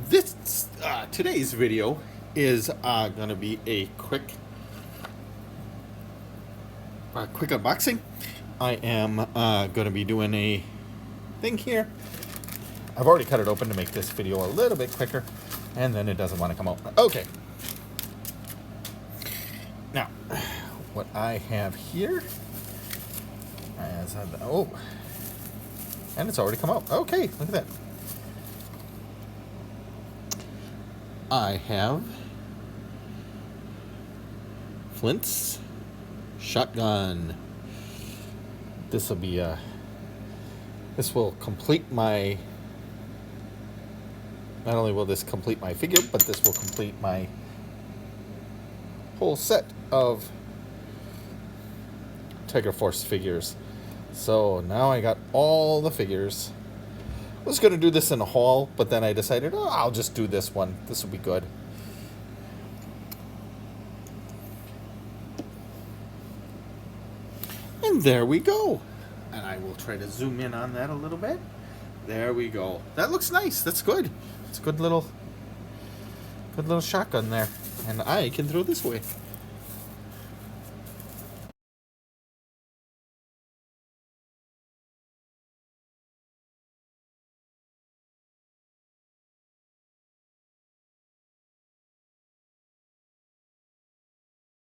This today's video is going to be a quick unboxing. I am going to be doing a thing here. I've already cut it open to make this video a little bit quicker, and then it doesn't want to come out. Okay. Now, what I have here is and it's already come out. Okay, look at that. I have Flint's shotgun. This will complete my, not only will this complete my figure, but this will complete my whole set of Tiger Force figures. So now I got all the figures. I was going to do this in a haul, but then I decided, I'll just do this one. This will be good. And there we go. And I will try to zoom in on that a little bit. There we go. That looks nice. That's good. It's a good little shotgun there. And I can throw this away.